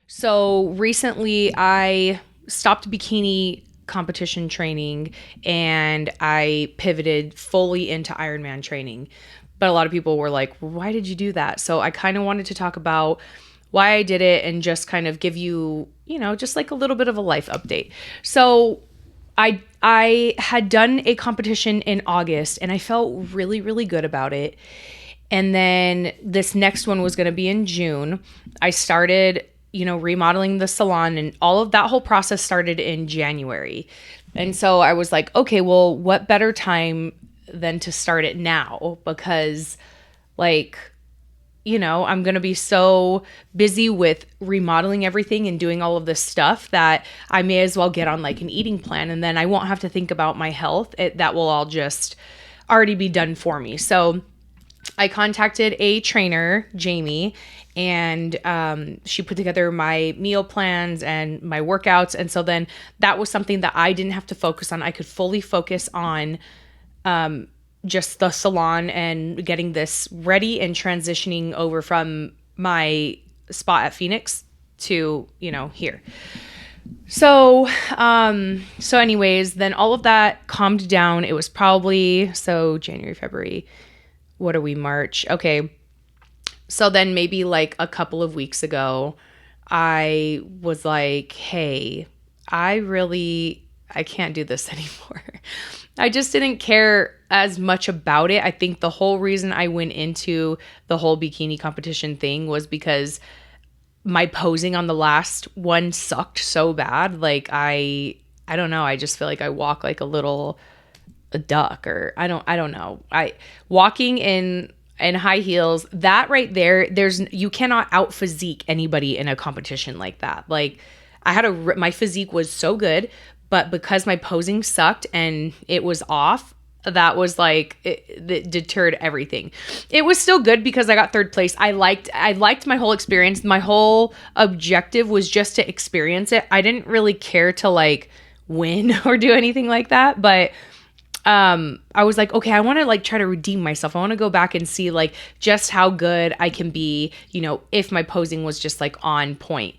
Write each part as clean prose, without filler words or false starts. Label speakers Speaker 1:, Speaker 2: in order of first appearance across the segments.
Speaker 1: So recently I stopped bikini competition training and I pivoted fully into Ironman training. But a lot of people were like, why did you do that? So I kind of wanted to talk about why I did it and just kind of give you, just like a little bit of a life update. So I had done a competition in August and I felt really, really good about it. And then this next one was going to be in June. I started, remodeling the salon, and all of that whole process started in January. And so I was like, okay, well, what better time than to start it now? Because I'm going to be so busy with remodeling everything and doing all of this stuff that I may as well get on like an eating plan, and then I won't have to think about my health. That will all just already be done for me. So I contacted a trainer, Jamie, and she put together my meal plans and my workouts. And so then that was something that I didn't have to focus on. I could fully focus on just the salon and getting this ready and transitioning over from my spot at Phoenix to, here. So anyways, then all of that calmed down. It was probably, January, February, what are we, March? Okay. So then maybe like a couple of weeks ago, I was like, hey, I can't do this anymore. I just didn't care as much about it. I think the whole reason I went into the whole bikini competition thing was because my posing on the last one sucked so bad. Like I don't know. I just feel like I walk like a duck, or I don't know. Walking in high heels, that right there, you cannot out physique anybody in a competition like that. Like my physique was so good, but because my posing sucked and it was off, that was like, it deterred everything. It was still good because I got third place. I liked my whole experience. My whole objective was just to experience it. I didn't really care to like win or do anything like that, but I was like, okay, I want to like try to redeem myself. I want to go back and see like just how good I can be, if my posing was just like on point.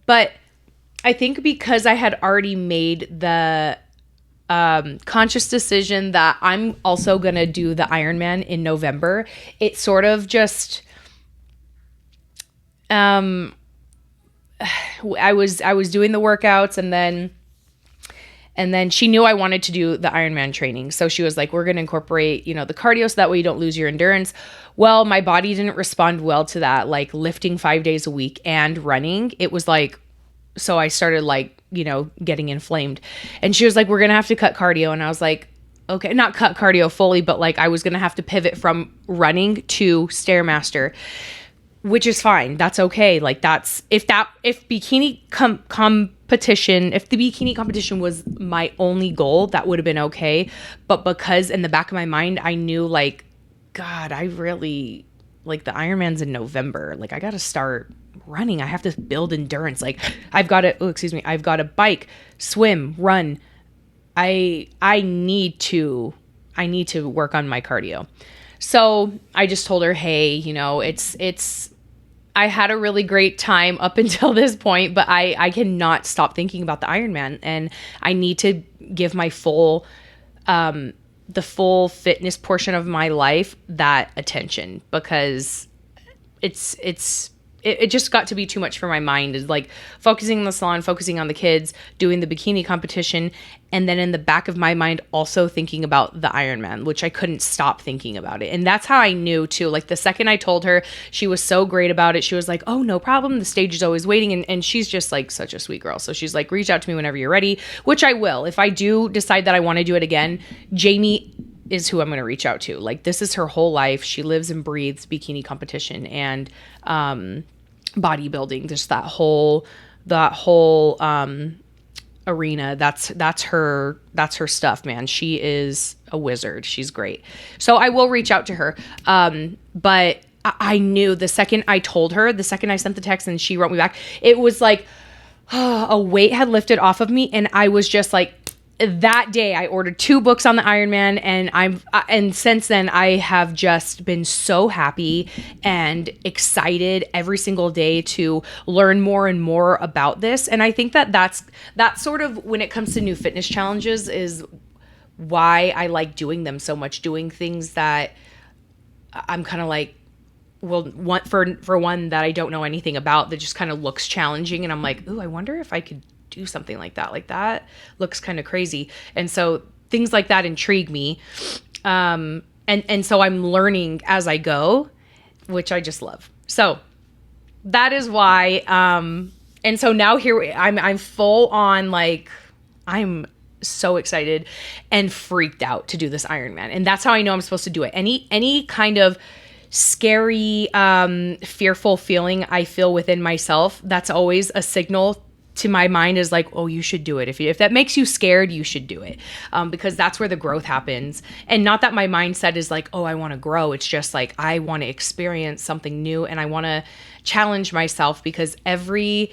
Speaker 1: But I think because I had already made the conscious decision that I'm also going to do the Ironman in November, it sort of just, I was doing the workouts, and then she knew I wanted to do the Ironman training. So she was like, we're going to incorporate, the cardio so that way you don't lose your endurance. Well, my body didn't respond well to that, like lifting 5 days a week and running. It was like, so I started like, getting inflamed. And she was like, we're going to have to cut cardio. And I was like, okay, not cut cardio fully, but like I was going to have to pivot from running to Stairmaster, which is fine. That's okay. Like if the bikini competition was my only goal, that would have been okay. But because in the back of my mind, I knew like, God, I really like the Ironman's in November. Like I got to start running. I have to build endurance. Like I've got to bike, swim, run. I need to work on my cardio. So I just told her, hey, I had a really great time up until this point, but I cannot stop thinking about the Ironman, and I need to give my the full fitness portion of my life that attention, because it just got to be too much for my mind. Is like focusing on the salon, focusing on the kids, doing the bikini competition, and then in the back of my mind also thinking about the Ironman, which I couldn't stop thinking about it. And that's how I knew too. Like the second I told her, she was so great about it. She was like, oh, no problem. The stage is always waiting. And she's just like such a sweet girl. So she's like, reach out to me whenever you're ready, which I will. If I do decide that I want to do it again, Jamie is who I'm going to reach out to. Like this is her whole life. She lives and breathes bikini competition and bodybuilding, just that whole arena. That's her stuff, man. She is a wizard. She's great. So I will reach out to her. But I knew the second I told her, the second I sent the text and she wrote me back, it was like a weight had lifted off of me, and I was just like, that day I ordered 2 books on the Ironman, and since then I have just been so happy and excited every single day to learn more and more about this. And I think that that's sort of, when it comes to new fitness challenges, is why I like doing them so much, doing things that I'm kind of like, well, for one that I don't know anything about, that just kind of looks challenging, and I'm like, ooh, I wonder if I could do something like that. Like, that looks kind of crazy. And so things like that intrigue me. And so I'm learning as I go, which I just love. So that is why. And so now I'm full on, like, I'm so excited and freaked out to do this Ironman. And that's how I know I'm supposed to do it. Any kind of scary, fearful feeling I feel within myself, that's always a signal to my mind, is like, oh, you should do it. If that makes you scared, you should do it. Because that's where the growth happens. And not that my mindset is like, oh, I want to grow. It's just like, I want to experience something new, and I want to challenge myself, because every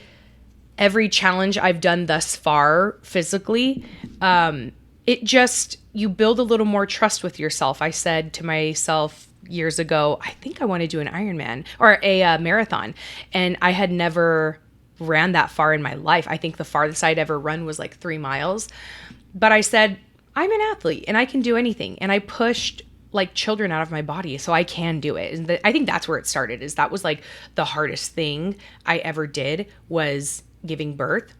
Speaker 1: challenge I've done thus far physically, you build a little more trust with yourself. I said to myself years ago, I think I want to do an Ironman or a marathon. And I had never ran that far in my life. I think the farthest I'd ever run was like 3 miles. But I said, I'm an athlete and I can do anything. And I pushed like children out of my body, so I can do it. And I think that's where it started, is that was like the hardest thing I ever did, was giving birth.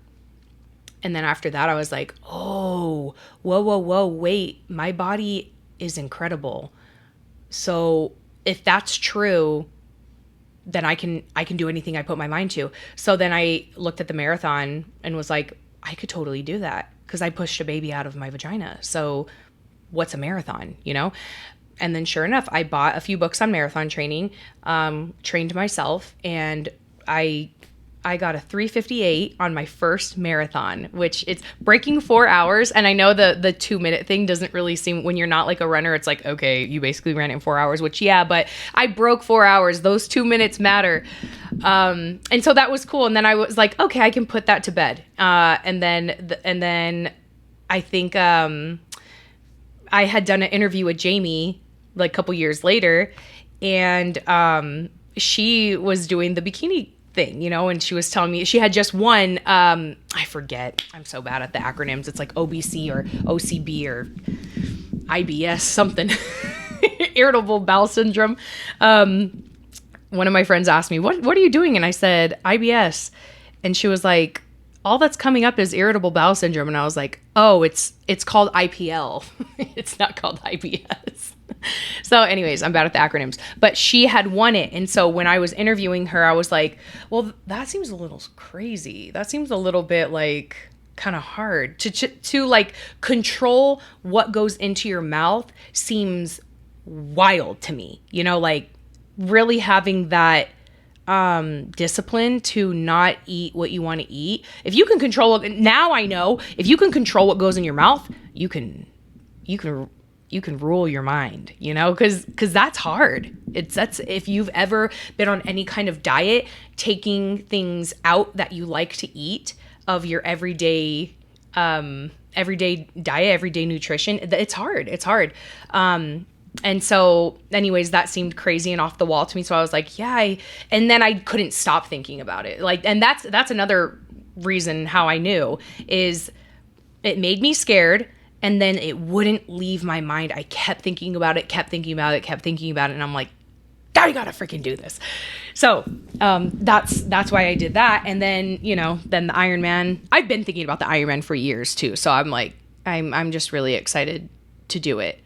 Speaker 1: And then after that, I was like, oh, whoa, wait, my body is incredible. So if that's true, then I can do anything I put my mind to. So then I looked at the marathon and was like, I could totally do that, because I pushed a baby out of my vagina. So what's a marathon, you know? And then sure enough, I bought a few books on marathon training, trained myself, and I got a 3:58 on my first marathon, which it's breaking 4 hours. And I know the 2-minute thing doesn't really seem, when you're not like a runner, it's like, okay, you basically ran it in 4 hours, which, yeah, but I broke 4 hours. Those 2 minutes matter. And so that was cool. And then I was like, okay, I can put that to bed. And then I think, I had done an interview with Jamie like a couple years later, and, she was doing the bikini thing, you know, and she was telling me she had just won, I forget, I'm so bad at the acronyms. It's like OBC or OCB or IBS, something, irritable bowel syndrome. One of my friends asked me, what are you doing? And I said, IBS. And she was like, all that's coming up is irritable bowel syndrome. And I was like, oh, it's called IPL. It's not called IBS. So anyways, I'm bad at the acronyms, but she had won it. And so when I was interviewing her, I was like, well, that seems a little crazy. That seems a little bit like kind of hard to like control what goes into your mouth. Seems wild to me, you know, like really having that discipline to not eat what you want to eat. If you can control it, now I know, if you can control what goes in your mouth, you can rule your mind, you know, because that's hard. That's if you've ever been on any kind of diet, taking things out that you like to eat of your everyday diet, everyday nutrition, it's hard. It's hard. And so anyways, that seemed crazy and off the wall to me. So I was like, yeah, and then I couldn't stop thinking about it. Like, and that's another reason how I knew, is it made me scared. And then it wouldn't leave my mind. I kept thinking about it. And I'm like, I gotta freaking do this. So that's why I did that. And then, you know, then the Ironman, I've been thinking about the Ironman for years too. So I'm like, I'm just really excited to do it.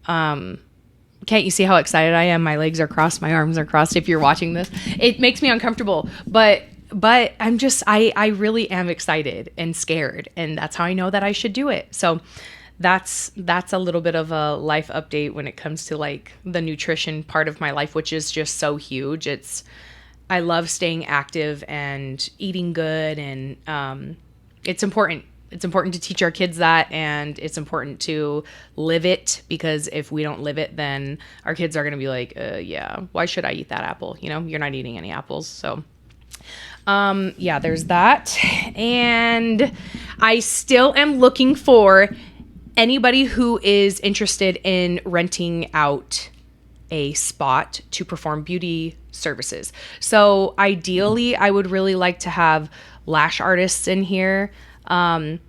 Speaker 1: Can't you see how excited I am? My legs are crossed. My arms are crossed. If you're watching this, it makes me uncomfortable, but I'm just, I really am excited and scared, and that's how I know that I should do it. So that's a little bit of a life update when it comes to like the nutrition part of my life, which is just so huge. I love staying active and eating good, and it's important. It's important to teach our kids that, and it's important to live it, because if we don't live it, then our kids are going to be like, yeah, why should I eat that apple? You know, you're not eating any apples. So, yeah, there's that. And I still am looking for anybody who is interested in renting out a spot to perform beauty services. So ideally, I would really like to have lash artists in here. I'm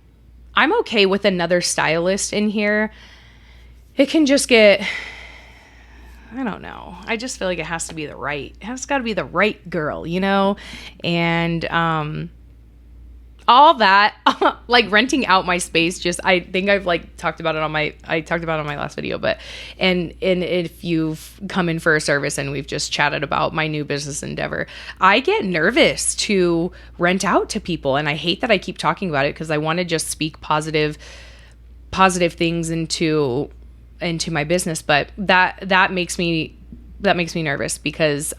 Speaker 1: okay with another stylist in here. It can just get, I don't know. I just feel like it has to be it has got to be the right girl, you know? And all that, like renting out my space, just, I think I've like talked about it on my last video, but, and if you've come in for a service and we've just chatted about my new business endeavor, I get nervous to rent out to people. And I hate that I keep talking about it because I want to just speak positive things into my business. But that makes me nervous because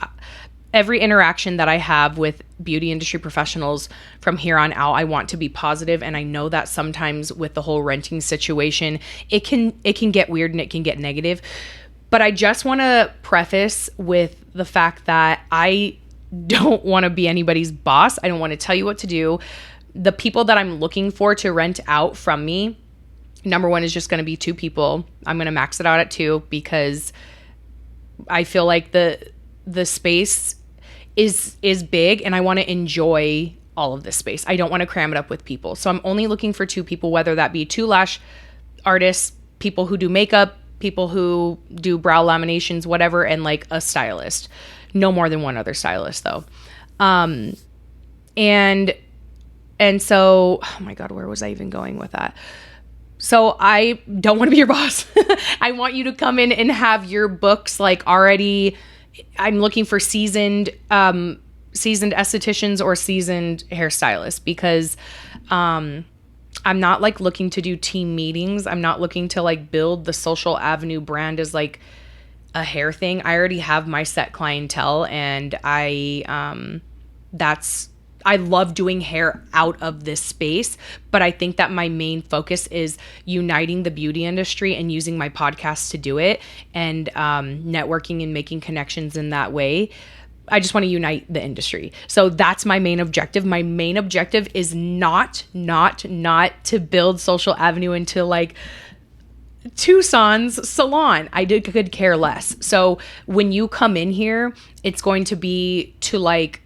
Speaker 1: every interaction that I have with beauty industry professionals from here on out, I want to be positive. And I know that sometimes with the whole renting situation, it can get weird and it can get negative. But I just want to preface with the fact that I don't want to be anybody's boss. I don't want to tell you what to do. The people that I'm looking for to rent out from me, number one is just going to be 2 people. I'm going to max it out at 2 because I feel like the space is big and I want to enjoy all of this space. I don't want to cram it up with people. So I'm only looking for 2 people, whether that be 2 lash artists, people who do makeup, people who do brow laminations, whatever, and like a stylist. No more than 1 other stylist though. And so, oh my God, where was I even going with that? So I don't want to be your boss. I want you to come in and have your books like already. I'm looking for seasoned estheticians or seasoned hairstylists because I'm not like looking to do team meetings. I'm not looking to like build the Social Avenue brand as like a hair thing. I already have my set clientele and I love doing hair out of this space, but I think that my main focus is uniting the beauty industry and using my podcast to do it and networking and making connections in that way. I just want to unite the industry. So that's my main objective. My main objective is not to build Social Avenue into like Tucson's Salon. I could care less. So when you come in here, it's going to be to like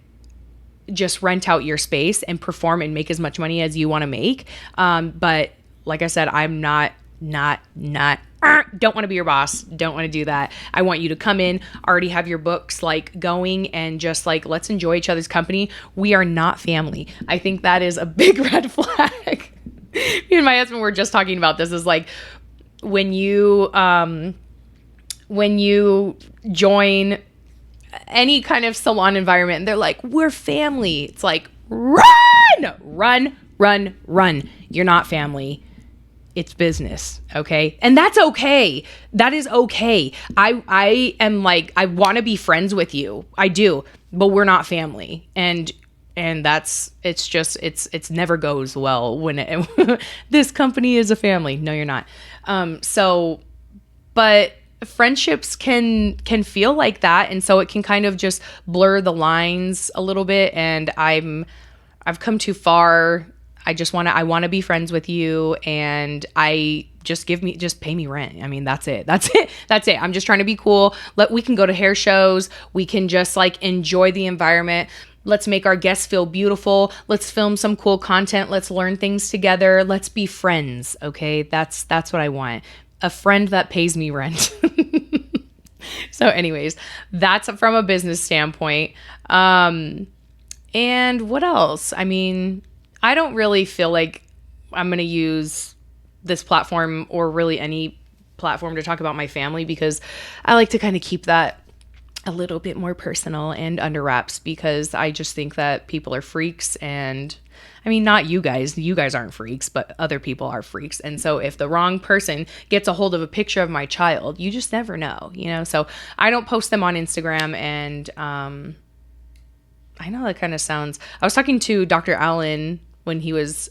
Speaker 1: just rent out your space and perform and make as much money as you want to make. But like I said, I'm not don't want to be your boss. Don't want to do that. I want you to come in, already have your books like going and just like, let's enjoy each other's company. We are not family. I think that is a big red flag. Me and my husband were just talking about this is like when you join any kind of salon environment and they're like, we're family. It's like, run. You're not family. It's business. Okay. And that's okay. That is okay. I am like, I want to be friends with you. I do, but we're not family. And it's never goes well when this company is a family. No, you're not. But friendships can feel like that, and so it can kind of just blur the lines a little bit. And I've come too far. I want to be friends with you, and just pay me rent. I mean, that's it. I'm just trying to be cool. We can go to hair shows. We can just like enjoy the environment. Let's make our guests feel beautiful. Let's film some cool content. Let's learn things together. Let's be friends. Okay. That's what I want. A friend that pays me rent. So anyways, that's from a business standpoint. And what else? I mean, I don't really feel like I'm going to use this platform or really any platform to talk about my family because I like to kind of keep that a little bit more personal and under wraps because I just think that people are freaks. And I mean, not you guys aren't freaks, but other people are freaks. And so if the wrong person gets a hold of a picture of my child, you just never know, you know? So I don't post them on Instagram. And I know that kind of sounds, I was talking to Dr. Allen when he was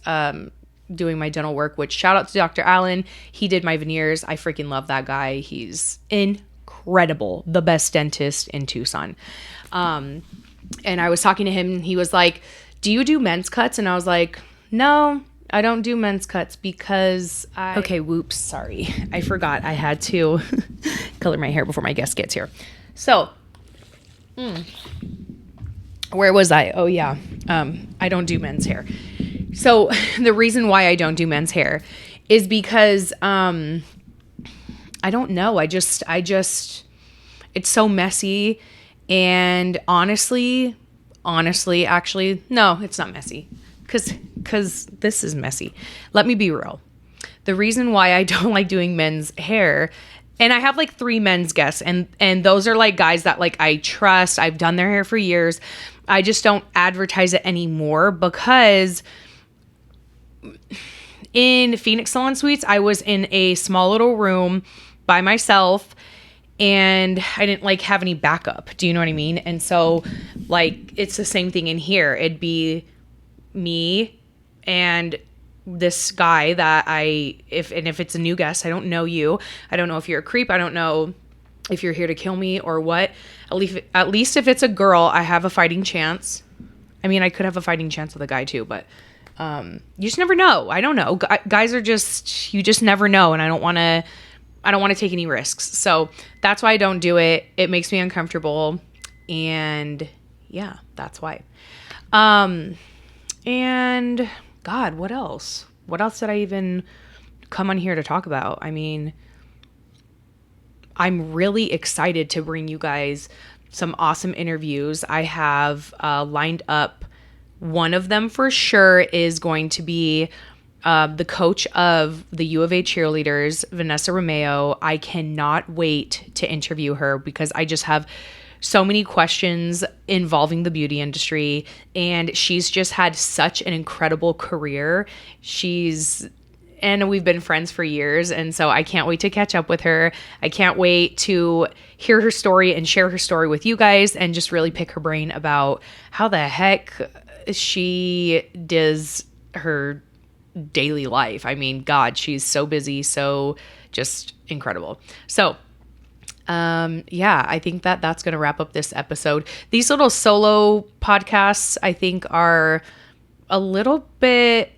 Speaker 1: doing my dental work, which shout out to Dr. Allen. He did my veneers. I freaking love that guy. He's incredible. The best dentist in Tucson. And I was talking to him and he was like, do you do men's cuts? And I was like, no, I don't do men's cuts because okay, whoops, sorry. I forgot I had to color my hair before my guest gets here. So, where was I? Oh yeah. I don't do men's hair. So the reason why I don't do men's hair is because, I don't know. I just, it's so messy. And honestly, actually, no, it's not messy. Cause this is messy. Let me be real. The reason why I don't like doing men's hair, and I have like 3 men's guests, and those are like guys that like I trust. I've done their hair for years. I just don't advertise it anymore because in Phoenix Salon Suites, I was in a small little room by myself and I didn't like have any backup. Do you know what I mean? And so like, it's the same thing in here. It'd be me and this guy that if it's a new guest, I don't know you. I don't know if you're a creep. I don't know if you're here to kill me or what. At least if it's a girl, I have a fighting chance. I mean, I could have a fighting chance with a guy too, but you just never know. I don't know. Guys are just, you just never know. And I don't want to take any risks. So that's why I don't do it. It makes me uncomfortable. And yeah, that's why. And God, what else? What else did I even come on here to talk about? I mean, I'm really excited to bring you guys some awesome interviews. I have lined up. One of them for sure is going to be the coach of the U of A cheerleaders, Vanessa Romeo. I cannot wait to interview her because I just have so many questions involving the beauty industry, and she's just had such an incredible career. And we've been friends for years, and so I can't wait to catch up with her. I can't wait to hear her story and share her story with you guys and just really pick her brain about how the heck she does her daily life. I mean, God, she's so busy, so just incredible. So, yeah, I think that's going to wrap up this episode. These little solo podcasts, I think, are a little bit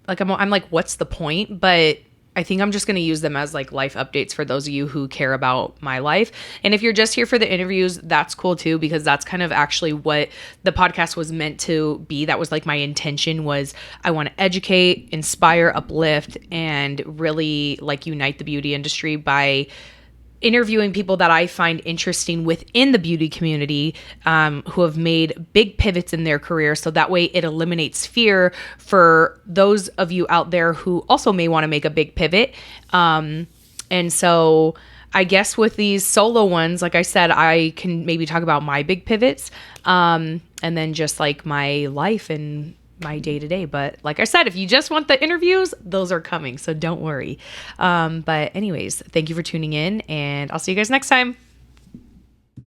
Speaker 1: like, I'm like, what's the point? But I think I'm just going to use them as like life updates for those of you who care about my life. And if you're just here for the interviews, that's cool too, because that's kind of actually what the podcast was meant to be. That was like my intention, was I want to educate, inspire, uplift, and really like unite the beauty industry by interviewing people that I find interesting within the beauty community, who have made big pivots in their career. So that way it eliminates fear for those of you out there who also may want to make a big pivot. And so I guess with these solo ones, like I said, I can maybe talk about my big pivots, and then just like my life and my day-to-day. But like I said, if you just want the interviews, those are coming, so don't worry. But anyways, thank you for tuning in, and I'll see you guys next time.